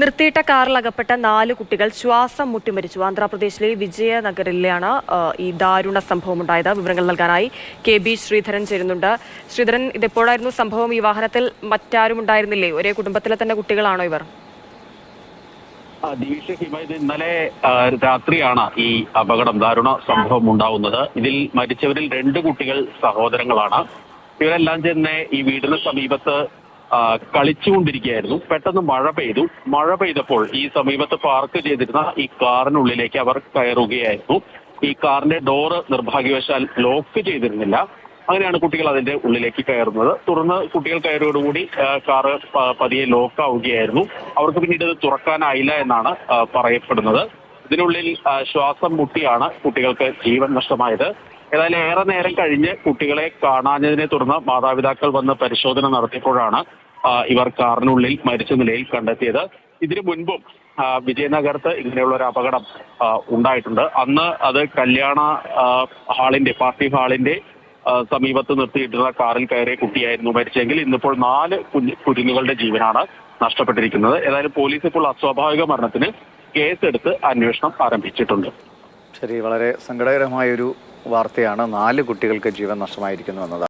നിർത്തിയിട്ട കാറിൽ അകപ്പെട്ട 4 കുട്ടികൾ ശ്വാസം മുട്ടി മരിച്ചു. ആന്ധ്രാപ്രദേശിലെ വിജയനഗറിലാണ് ഈ ദാരുണ സംഭവം ഉണ്ടായത്. വിവരങ്ങൾ നൽകാനായി KB ശ്രീധരൻ ചേരുന്നുണ്ട്. ശ്രീധരൻ, ഇതെപ്പോഴായിരുന്നു സംഭവം? ഈ വാഹനത്തിൽ മറ്റാരും ഉണ്ടായിരുന്നില്ലേ? ഒരേ കുടുംബത്തിലെ തന്നെ കുട്ടികളാണോ ഇവർ? ഇന്നലെ രാത്രിയാണ് ഈ ദാരുണ സംഭവം ഉണ്ടാവുന്നത്. ഇതിൽ മരിച്ചവരിൽ 2 കുട്ടികൾ സഹോദരങ്ങളാണ്. ഇവരെല്ലാം തന്നെ ഈ വീടിന് സമീപത്ത് കളിച്ചുകൊണ്ടിരിക്കുകയായിരുന്നു. പെട്ടെന്ന് മഴ പെയ്തപ്പോൾ ഈ സമീപത്ത് പാർക്ക് ചെയ്തിരുന്ന ഈ കാറിനുള്ളിലേക്ക് അവർ കയറുകയായിരുന്നു. ഈ കാറിന്റെ ഡോറ് നിർഭാഗ്യവശാൽ ലോക്ക് ചെയ്തിരുന്നില്ല. അങ്ങനെയാണ് കുട്ടികൾ അതിന്റെ ഉള്ളിലേക്ക് കയറുന്നത്. തുടർന്ന് കുട്ടികൾ കയറിയോടുകൂടി കാറ് പതിയെ ലോക്ക് ആവുകയായിരുന്നു. അവർക്ക് പിന്നീട് ഇത് തുറക്കാനായില്ല എന്നാണ് പറയപ്പെടുന്നത്. ഇതിനുള്ളിൽ ശ്വാസം മുട്ടിയാണ് കുട്ടികൾക്ക് ജീവൻ നഷ്ടമായത്. ഏതായാലും ഏറെ നേരം കഴിഞ്ഞ് കുട്ടികളെ കാണാഞ്ഞതിനെ തുടർന്ന് മാതാപിതാക്കൾ വന്ന് പരിശോധന നടത്തിയപ്പോഴാണ് ഇവർ കാറിനുള്ളിൽ മരിച്ച നിലയിൽ കണ്ടെത്തിയത്. ഇതിനു മുൻപും വിജയനഗരത്ത് ഇങ്ങനെയുള്ള ഒരു അപകടം ഉണ്ടായിട്ടുണ്ട്. അന്ന് അത് കല്യാണ പാർട്ടി ഹാളിന്റെ സമീപത്ത് നിർത്തിയിട്ടുള്ള കാറിൽ കയറിയ കുട്ടിയായിരുന്നു മരിച്ചെങ്കിൽ ഇന്നിപ്പോൾ 4 കുരുന്നുകളുടെ ജീവനാണ് നഷ്ടപ്പെട്ടിരിക്കുന്നത്. ഏതായാലും പോലീസ് ഇപ്പോൾ അസ്വാഭാവിക മരണത്തിന് കേസെടുത്ത് അന്വേഷണം ആരംഭിച്ചിട്ടുണ്ട്. ശരി, വളരെ സങ്കടകരമായൊരു വാർത്തയാണ്. 4 കുട്ടികൾക്ക് ജീവൻ നഷ്ടമായിരിക്കുന്നു എന്നത്.